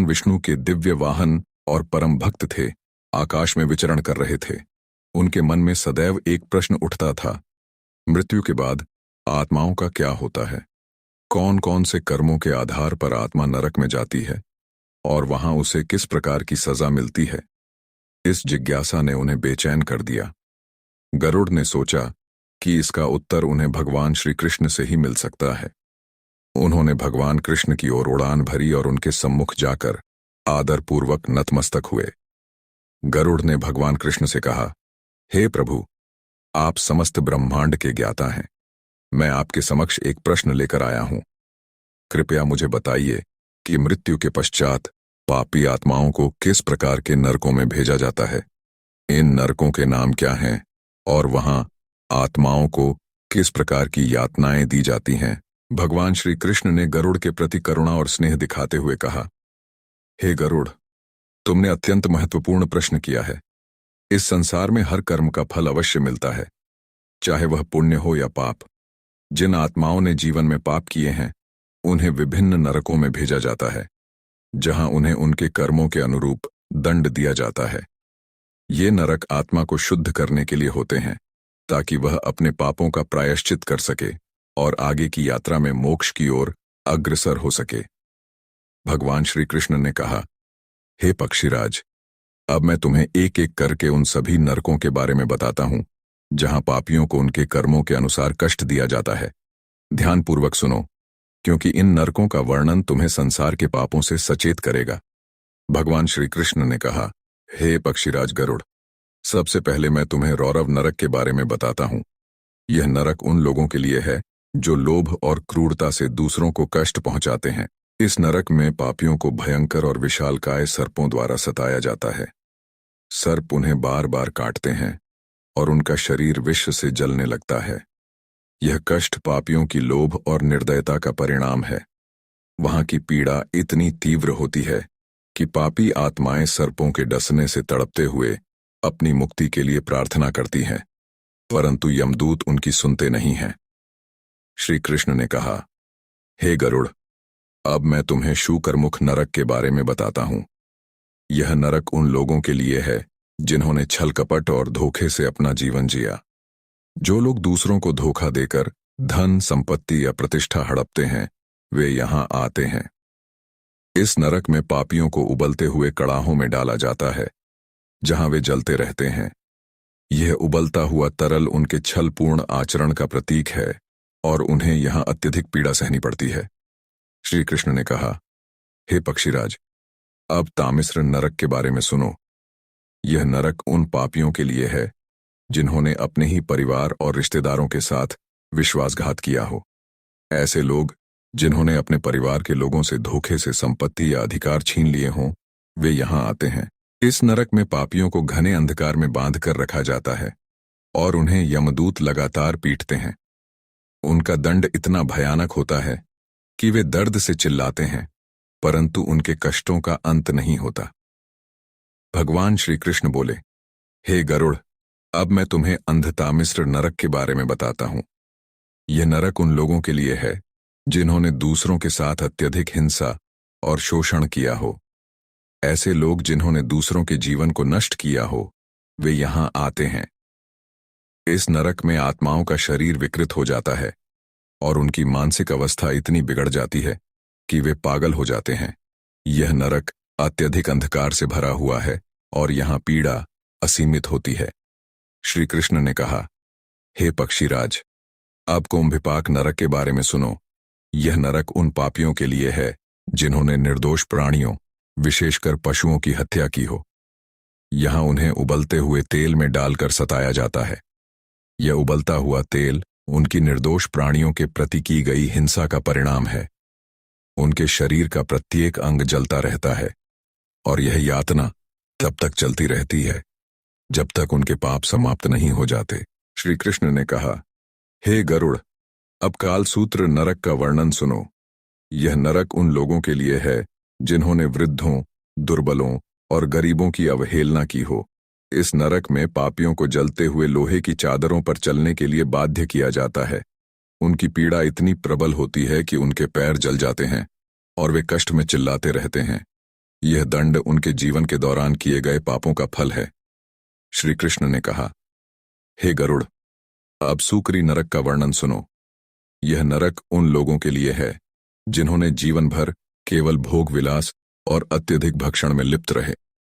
भगवान विष्णु के दिव्य वाहन और परम भक्त थे, आकाश में विचरण कर रहे थे। उनके मन में सदैव एक प्रश्न उठता था, मृत्यु के बाद आत्माओं का क्या होता है? कौन कौन से कर्मों के आधार पर आत्मा नरक में जाती है और वहां उसे किस प्रकार की सजा मिलती है? इस जिज्ञासा ने उन्हें बेचैन कर दिया। गरुड़ ने सोचा कि इसका उत्तर उन्हें भगवान श्री कृष्ण से ही मिल सकता है। उन्होंने भगवान कृष्ण की ओर उड़ान भरी और उनके सम्मुख जाकर आदरपूर्वक नतमस्तक हुए। गरुड़ ने भगवान कृष्ण से कहा, हे प्रभु, आप समस्त ब्रह्मांड के ज्ञाता हैं। मैं आपके समक्ष एक प्रश्न लेकर आया हूं। कृपया मुझे बताइए कि मृत्यु के पश्चात पापी आत्माओं को किस प्रकार के नरकों में भेजा जाता है? इन नरकों के नाम क्या हैं और वहां आत्माओं को किस प्रकार की यातनाएं दी जाती हैं? भगवान श्री कृष्ण ने गरुड़ के प्रति करुणा और स्नेह दिखाते हुए कहा, हे गरुड़, तुमने अत्यंत महत्वपूर्ण प्रश्न किया है। इस संसार में हर कर्म का फल अवश्य मिलता है, चाहे वह पुण्य हो या पाप। जिन आत्माओं ने जीवन में पाप किए हैं उन्हें विभिन्न नरकों में भेजा जाता है, जहां उन्हें उनके कर्मों के अनुरूप दंड दिया जाता है। ये नरक आत्मा को शुद्ध करने के लिए होते हैं, ताकि वह अपने पापों का प्रायश्चित कर सके और आगे की यात्रा में मोक्ष की ओर अग्रसर हो सके। भगवान श्री कृष्ण ने कहा, हे पक्षीराज, अब मैं तुम्हें एक एक करके उन सभी नरकों के बारे में बताता हूं, जहां पापियों को उनके कर्मों के अनुसार कष्ट दिया जाता है। ध्यानपूर्वक सुनो, क्योंकि इन नरकों का वर्णन तुम्हें संसार के पापों से सचेत करेगा। भगवान श्री कृष्ण ने कहा, हे पक्षीराज गरुड़, सबसे पहले मैं तुम्हें रौरव नरक के बारे में बताता हूं। यह नरक उन लोगों के लिए है जो लोभ और क्रूरता से दूसरों को कष्ट पहुंचाते हैं। इस नरक में पापियों को भयंकर और विशालकाय सर्पों द्वारा सताया जाता है। सर्प उन्हें बार बार काटते हैं और उनका शरीर विष से जलने लगता है। यह कष्ट पापियों की लोभ और निर्दयता का परिणाम है। वहां की पीड़ा इतनी तीव्र होती है कि पापी आत्माएं सर्पों के डसने से तड़पते हुए अपनी मुक्ति के लिए प्रार्थना करती हैं, परंतु यमदूत उनकी सुनते नहीं हैं। श्री कृष्ण ने कहा, हे गरुड़, अब मैं तुम्हें शूकरमुख नरक के बारे में बताता हूं। यह नरक उन लोगों के लिए है जिन्होंने छल कपट और धोखे से अपना जीवन जिया। जो लोग दूसरों को धोखा देकर धन, संपत्ति या प्रतिष्ठा हड़पते हैं, वे यहां आते हैं। इस नरक में पापियों को उबलते हुए कड़ाहों में डाला जाता है, जहां वे जलते रहते हैं। यह उबलता हुआ तरल उनके छलपूर्ण आचरण का प्रतीक है और उन्हें यहां अत्यधिक पीड़ा सहनी पड़ती है। श्री कृष्ण ने कहा, हे पक्षीराज, अब तामिश्र नरक के बारे में सुनो। यह नरक उन पापियों के लिए है जिन्होंने अपने ही परिवार और रिश्तेदारों के साथ विश्वासघात किया हो। ऐसे लोग जिन्होंने अपने परिवार के लोगों से धोखे से संपत्ति या अधिकार छीन लिए हों, वे यहां आते हैं। इस नरक में पापियों को घने अंधकार में बांध कर रखा जाता है और उन्हें यमदूत लगातार पीटते हैं। उनका दंड इतना भयानक होता है कि वे दर्द से चिल्लाते हैं, परंतु उनके कष्टों का अंत नहीं होता। भगवान श्री कृष्ण बोले, हे गरुड़, अब मैं तुम्हें अंधतामिश्र नरक के बारे में बताता हूं। यह नरक उन लोगों के लिए है जिन्होंने दूसरों के साथ अत्यधिक हिंसा और शोषण किया हो। ऐसे लोग जिन्होंने दूसरों के जीवन को नष्ट किया हो, वे यहां आते हैं। इस नरक में आत्माओं का शरीर विकृत हो जाता है और उनकी मानसिक अवस्था इतनी बिगड़ जाती है कि वे पागल हो जाते हैं। यह नरक अत्यधिक अंधकार से भरा हुआ है और यहां पीड़ा असीमित होती है। श्री कृष्ण ने कहा, हे पक्षीराज, अब कुंभिपाक नरक के बारे में सुनो। यह नरक उन पापियों के लिए है जिन्होंने निर्दोष प्राणियों, विशेषकर पशुओं की हत्या की हो। यहां उन्हें उबलते हुए तेल में डालकर सताया जाता है। यह उबलता हुआ तेल उनकी निर्दोष प्राणियों के प्रति की गई हिंसा का परिणाम है। उनके शरीर का प्रत्येक अंग जलता रहता है और यह यातना तब तक चलती रहती है जब तक उनके पाप समाप्त नहीं हो जाते। श्री कृष्ण ने कहा, हे गरुड़, अब कालसूत्र नरक का वर्णन सुनो। यह नरक उन लोगों के लिए है जिन्होंने वृद्धों, दुर्बलों और गरीबों की अवहेलना की हो। इस नरक में पापियों को जलते हुए लोहे की चादरों पर चलने के लिए बाध्य किया जाता है। उनकी पीड़ा इतनी प्रबल होती है कि उनके पैर जल जाते हैं और वे कष्ट में चिल्लाते रहते हैं। यह दंड उनके जीवन के दौरान किए गए पापों का फल है। श्री कृष्ण ने कहा, हे गरुड़, अब सूकरी नरक का वर्णन सुनो। यह नरक उन लोगों के लिए है जिन्होंने जीवन भर केवल भोग विलास और अत्यधिक भक्षण में लिप्त रहे।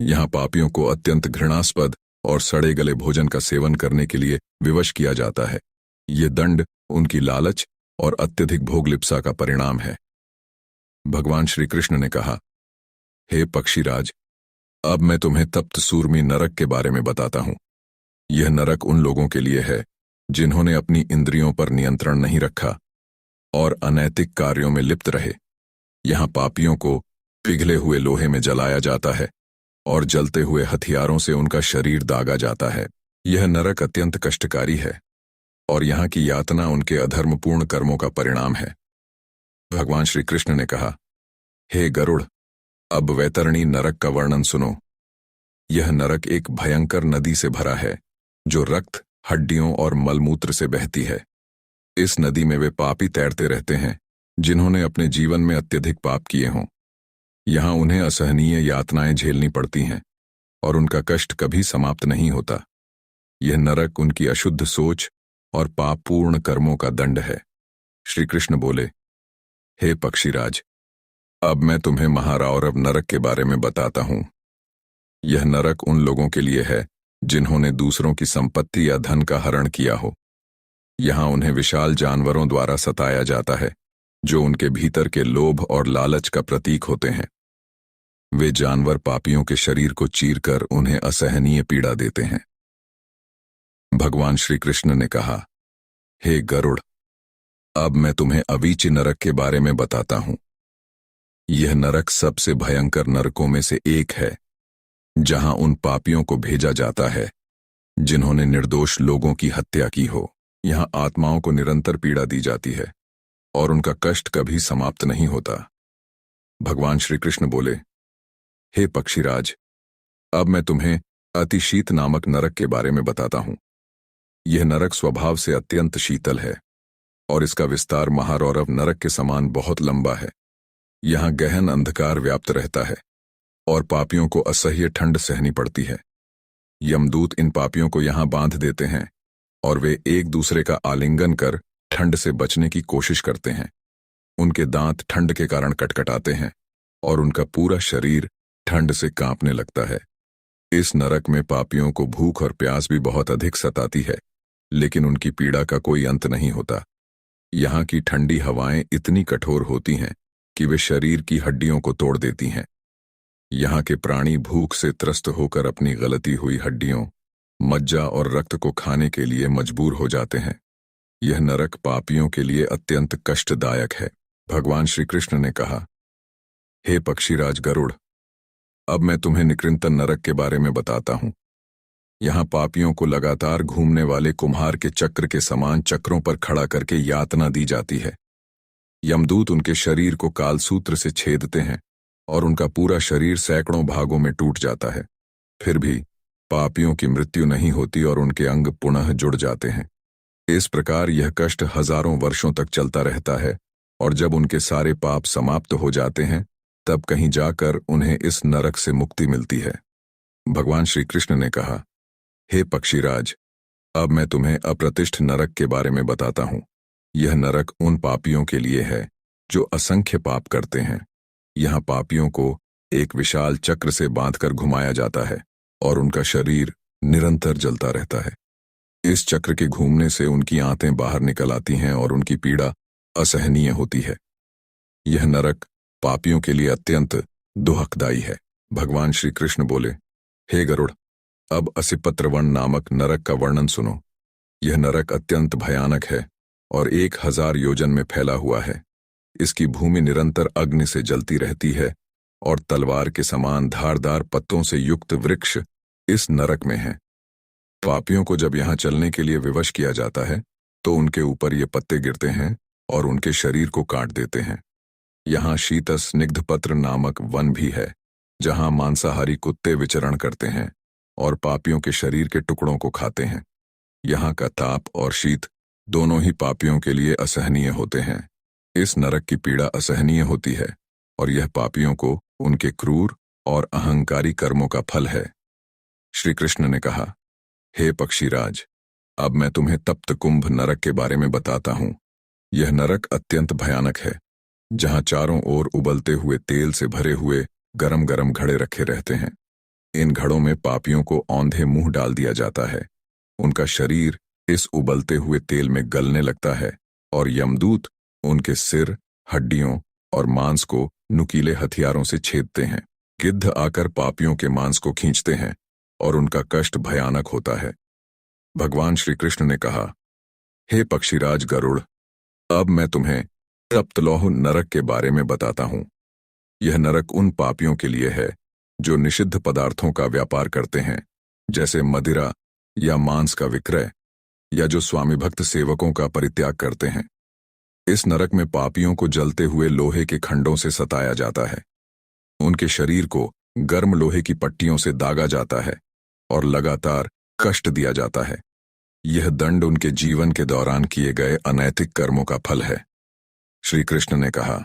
यहाँ पापियों को अत्यंत घृणास्पद और सड़े गले भोजन का सेवन करने के लिए विवश किया जाता है। ये दंड उनकी लालच और अत्यधिक भोगलिप्सा का परिणाम है। भगवान श्री कृष्ण ने कहा, हे पक्षीराज, अब मैं तुम्हें तप्त सूर्मी नरक के बारे में बताता हूं। यह नरक उन लोगों के लिए है जिन्होंने अपनी इंद्रियों पर नियंत्रण नहीं रखा और अनैतिक कार्यों में लिप्त रहे। यहाँ पापियों को पिघले हुए लोहे में जलाया जाता है और जलते हुए हथियारों से उनका शरीर दागा जाता है। यह नरक अत्यंत कष्टकारी है और यहाँ की यातना उनके अधर्मपूर्ण कर्मों का परिणाम है। भगवान श्री कृष्ण ने कहा, हे गरुड़, अब वैतरणी नरक का वर्णन सुनो। यह नरक एक भयंकर नदी से भरा है जो रक्त, हड्डियों और मलमूत्र से बहती है। इस नदी में वे पापी तैरते रहते हैं जिन्होंने अपने जीवन में अत्यधिक पाप किए हों। यहाँ उन्हें असहनीय यातनाएं झेलनी पड़ती हैं और उनका कष्ट कभी समाप्त नहीं होता। यह नरक उनकी अशुद्ध सोच और पापपूर्ण कर्मों का दंड है। श्री कृष्ण बोले, हे पक्षीराज, अब मैं तुम्हें महारावरव नरक के बारे में बताता हूं। यह नरक उन लोगों के लिए है जिन्होंने दूसरों की संपत्ति या धन का हरण किया हो। यहाँ उन्हें विशाल जानवरों द्वारा सताया जाता है जो उनके भीतर के लोभ और लालच का प्रतीक होते हैं। वे जानवर पापियों के शरीर को चीरकर उन्हें असहनीय पीड़ा देते हैं। भगवान श्री कृष्ण ने कहा, हे गरुड़, अब मैं तुम्हें अवीची नरक के बारे में बताता हूं। यह नरक सबसे भयंकर नरकों में से एक है जहां उन पापियों को भेजा जाता है जिन्होंने निर्दोष लोगों की हत्या की हो। यहां आत्माओं को निरंतर पीड़ा दी जाती है और उनका कष्ट कभी समाप्त नहीं होता। भगवान श्री कृष्ण बोले, हे पक्षीराज, अब मैं तुम्हें अतिशीत नामक नरक के बारे में बताता हूं। यह नरक स्वभाव से अत्यंत शीतल है और इसका विस्तार महारौरव नरक के समान बहुत लंबा है। यहाँ गहन अंधकार व्याप्त रहता है और पापियों को असह्य ठंड सहनी पड़ती है। यमदूत इन पापियों को यहाँ बांध देते हैं और वे एक दूसरे का आलिंगन कर ठंड से बचने की कोशिश करते हैं। उनके दांत ठंड के कारण कटकटाते हैं और उनका पूरा शरीर ठंड से कांपने लगता है। इस नरक में पापियों को भूख और प्यास भी बहुत अधिक सताती है, लेकिन उनकी पीड़ा का कोई अंत नहीं होता। यहाँ की ठंडी हवाएं इतनी कठोर होती हैं कि वे शरीर की हड्डियों को तोड़ देती हैं। यहाँ के प्राणी भूख से त्रस्त होकर अपनी गलती हुई हड्डियों, मज्जा और रक्त को खाने के लिए मजबूर हो जाते हैं। यह नरक पापियों के लिए अत्यंत कष्टदायक है। भगवान श्री कृष्ण ने कहा, हे पक्षीराज गरुड़, अब मैं तुम्हें निकृंतन नरक के बारे में बताता हूं। यहाँ पापियों को लगातार घूमने वाले कुम्हार के चक्र के समान चक्रों पर खड़ा करके यातना दी जाती है। यमदूत उनके शरीर को कालसूत्र से छेदते हैं और उनका पूरा शरीर सैकड़ों भागों में टूट जाता है। फिर भी पापियों की मृत्यु नहीं होती और उनके अंग पुनः जुड़ जाते हैं। इस प्रकार यह कष्ट हजारों वर्षों तक चलता रहता है और जब उनके सारे पाप समाप्त हो जाते हैं तब कहीं जाकर उन्हें इस नरक से मुक्ति मिलती है। भगवान श्री कृष्ण ने कहा, हे पक्षीराज, अब मैं तुम्हें अप्रतिष्ठ नरक के बारे में बताता हूं। यह नरक उन पापियों के लिए है जो असंख्य पाप करते हैं। यहाँ पापियों को एक विशाल चक्र से बांधकर घुमाया जाता है और उनका शरीर निरंतर जलता रहता है। इस चक्र के घूमने से उनकी आंतें बाहर निकल आती हैं और उनकी पीड़ा असहनीय होती है। यह नरक पापियों के लिए अत्यंत दुहकदायी है। भगवान श्री कृष्ण बोले, हे गरुड़, अब असिपत्रवन नामक नरक का वर्णन सुनो। यह नरक अत्यंत भयानक है और 1000 योजन में फैला हुआ है। इसकी भूमि निरंतर अग्नि से जलती रहती है और तलवार के समान धारदार पत्तों से युक्त वृक्ष इस नरक में हैं। पापियों को जब यहाँ चलने के लिए विवश किया जाता है तो उनके ऊपर ये पत्ते गिरते हैं और उनके शरीर को काट देते हैं। यहाँ शीतस्निग्धपत्र नामक वन भी है जहाँ मांसाहारी कुत्ते विचरण करते हैं और पापियों के शरीर के टुकड़ों को खाते हैं। यहाँ का ताप और शीत दोनों ही पापियों के लिए असहनीय होते हैं। इस नरक की पीड़ा असहनीय होती है और यह पापियों को उनके क्रूर और अहंकारी कर्मों का फल है। श्री कृष्ण ने कहा, हे पक्षीराज, अब मैं तुम्हें तप्त कुंभ नरक के बारे में बताता हूं। यह नरक अत्यंत भयानक है, जहां चारों ओर उबलते हुए तेल से भरे हुए गरम गरम घड़े रखे रहते हैं। इन घड़ों में पापियों को औंधे मुंह डाल दिया जाता है। उनका शरीर इस उबलते हुए तेल में गलने लगता है और यमदूत उनके सिर, हड्डियों और मांस को नुकीले हथियारों से छेदते हैं। गिद्ध आकर पापियों के मांस को खींचते हैं और उनका कष्ट भयानक होता है। भगवान श्री कृष्ण ने कहा, हे पक्षीराज गरुड़, अब मैं तुम्हें तप्तलौह नरक के बारे में बताता हूं। यह नरक उन पापियों के लिए है जो निषिद्ध पदार्थों का व्यापार करते हैं, जैसे मदिरा या मांस का विक्रय, या जो स्वामी भक्त सेवकों का परित्याग करते हैं। इस नरक में पापियों को जलते हुए लोहे के खंडों से सताया जाता है। उनके शरीर को गर्म लोहे की पट्टियों से दागा जाता है और लगातार कष्ट दिया जाता है। यह दंड उनके जीवन के दौरान किए गए अनैतिक कर्मों का फल है। श्री कृष्ण ने कहा,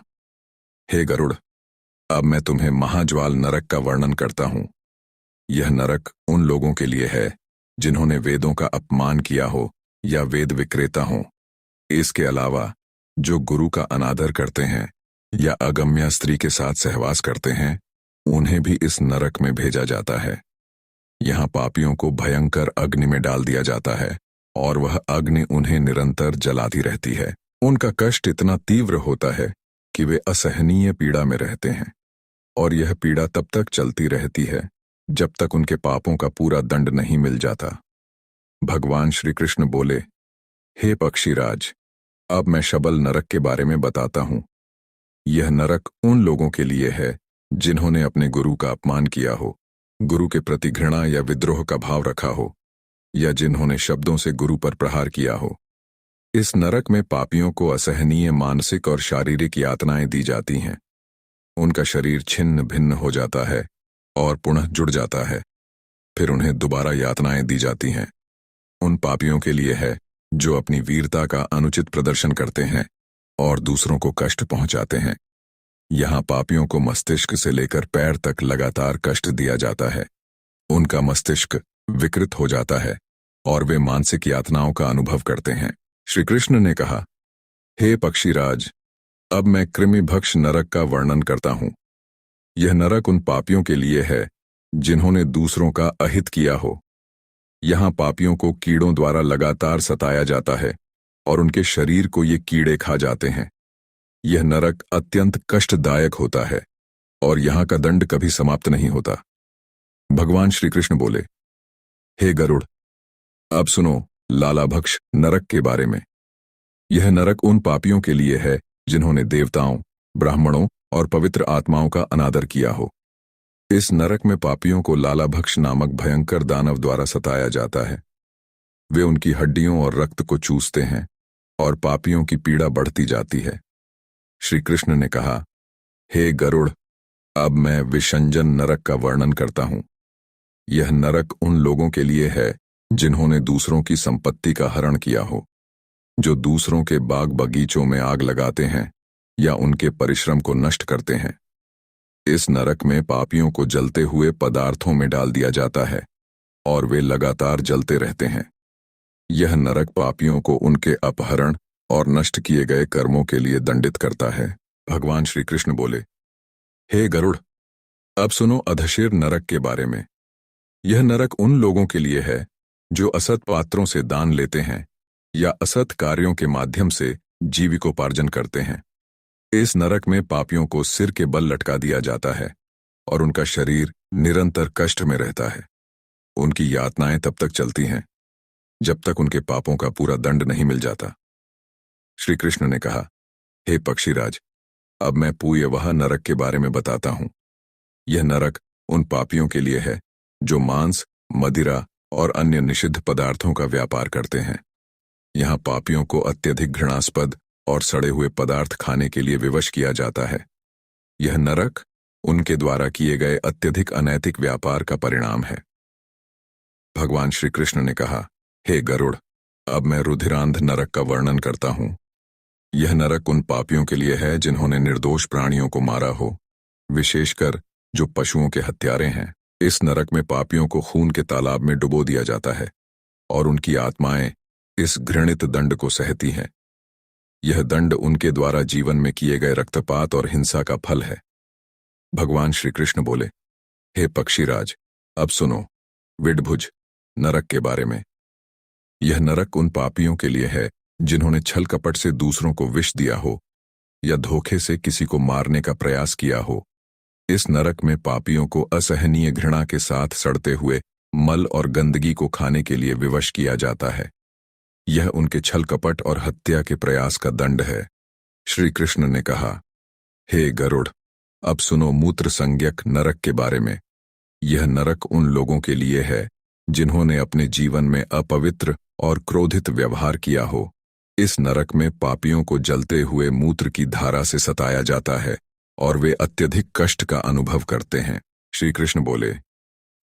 हे गरुड़, अब मैं तुम्हें महाज्वाल नरक का वर्णन करता हूं। यह नरक उन लोगों के लिए है जिन्होंने वेदों का अपमान किया हो या वेद विक्रेता हो। इसके अलावा जो गुरु का अनादर करते हैं या अगम्या स्त्री के साथ सहवास करते हैं, उन्हें भी इस नरक में भेजा जाता है। यहाँ पापियों को भयंकर अग्नि में डाल दिया जाता है और वह अग्नि उन्हें निरंतर जलाती रहती है। उनका कष्ट इतना तीव्र होता है कि वे असहनीय पीड़ा में रहते हैं, और यह पीड़ा तब तक चलती रहती है जब तक उनके पापों का पूरा दंड नहीं मिल जाता। भगवान श्री कृष्ण बोले, हे पक्षीराज, अब मैं शबल नरक के बारे में बताता हूं। यह नरक उन लोगों के लिए है जिन्होंने अपने गुरु का अपमान किया हो, गुरु के प्रति घृणा या विद्रोह का भाव रखा हो, या जिन्होंने शब्दों से गुरु पर प्रहार किया हो। इस नरक में पापियों को असहनीय मानसिक और शारीरिक यातनाएं दी जाती हैं। उनका शरीर छिन्न भिन्न हो जाता है और पुनः जुड़ जाता है। फिर उन्हें दोबारा यातनाएं दी जाती हैं। उन पापियों के लिए है जो अपनी वीरता का अनुचित प्रदर्शन करते हैं और दूसरों को कष्ट पहुंचाते हैं। यहाँ पापियों को मस्तिष्क से लेकर पैर तक लगातार कष्ट दिया जाता है। उनका मस्तिष्क विकृत हो जाता है और वे मानसिक यातनाओं का अनुभव करते हैं। श्री कृष्ण ने कहा, हे पक्षीराज, अब मैं कृमिभक्ष नरक का वर्णन करता हूं। यह नरक उन पापियों के लिए है जिन्होंने दूसरों का अहित किया हो। यहाँ पापियों को कीड़ों द्वारा लगातार सताया जाता है और उनके शरीर को ये कीड़े खा जाते हैं। यह नरक अत्यंत कष्टदायक होता है और यहाँ का दंड कभी समाप्त नहीं होता। भगवान श्री कृष्ण बोले, हे गरुड़, अब सुनो लालाभक्ष नरक के बारे में। यह नरक उन पापियों के लिए है जिन्होंने देवताओं, ब्राह्मणों और पवित्र आत्माओं का अनादर किया हो। इस नरक में पापियों को लालाभक्ष नामक भयंकर दानव द्वारा सताया जाता है। वे उनकी हड्डियों और रक्त को चूसते हैं और पापियों की पीड़ा बढ़ती जाती है। श्री कृष्ण ने कहा, हे गरुड़, अब मैं विषंजन नरक का वर्णन करता हूं। यह नरक उन लोगों के लिए है जिन्होंने दूसरों की संपत्ति का हरण किया हो, जो दूसरों के बाग बगीचों में आग लगाते हैं या उनके परिश्रम को नष्ट करते हैं। इस नरक में पापियों को जलते हुए पदार्थों में डाल दिया जाता है और वे लगातार जलते रहते हैं। यह नरक पापियों को उनके अपहरण और नष्ट किए गए कर्मों के लिए दंडित करता है। भगवान श्री कृष्ण बोले, हे गरुड़, अब सुनो अधशीर नरक के बारे में। यह नरक उन लोगों के लिए है जो असत पात्रों से दान लेते हैं या असत कार्यों के माध्यम से जीविकोपार्जन करते हैं। इस नरक में पापियों को सिर के बल लटका दिया जाता है और उनका शरीर निरंतर कष्ट में रहता है। उनकी यातनाएं तब तक चलती हैं जब तक उनके पापों का पूरा दंड नहीं मिल जाता। श्री कृष्ण ने कहा, हे पक्षीराज, अब मैं पूयवह नरक के बारे में बताता हूं। यह नरक उन पापियों के लिए है जो मांस, मदिरा और अन्य निषिद्ध पदार्थों का व्यापार करते हैं। यहाँ पापियों को अत्यधिक घृणास्पद और सड़े हुए पदार्थ खाने के लिए विवश किया जाता है। यह नरक उनके द्वारा किए गए अत्यधिक अनैतिक व्यापार का परिणाम है। भगवान श्री कृष्ण ने कहा, हे गरुड़, अब मैं रुधिरांध नरक का वर्णन करता हूं। यह नरक उन पापियों के लिए है जिन्होंने निर्दोष प्राणियों को मारा हो, विशेषकर जो पशुओं के हत्यारे हैं। इस नरक में पापियों को खून के तालाब में डुबो दिया जाता है और उनकी आत्माएं इस घृणित दंड को सहती हैं। यह दंड उनके द्वारा जीवन में किए गए रक्तपात और हिंसा का फल है। भगवान श्री कृष्ण बोले, हे पक्षीराज, अब सुनो विडभुज नरक के बारे में। यह नरक उन पापियों के लिए है जिन्होंने छल कपट से दूसरों को विष दिया हो या धोखे से किसी को मारने का प्रयास किया हो। इस नरक में पापियों को असहनीय घृणा के साथ सड़ते हुए मल और गंदगी को खाने के लिए विवश किया जाता है। यह उनके छल कपट और हत्या के प्रयास का दंड है। श्री कृष्ण ने कहा, हे गरुड़, अब सुनो मूत्र संज्ञक नरक के बारे में। यह नरक उन लोगों के लिए है जिन्होंने अपने जीवन में अपवित्र और क्रोधित व्यवहार किया हो। इस नरक में पापियों को जलते हुए मूत्र की धारा से सताया जाता है और वे अत्यधिक कष्ट का अनुभव करते हैं। श्री कृष्ण बोले,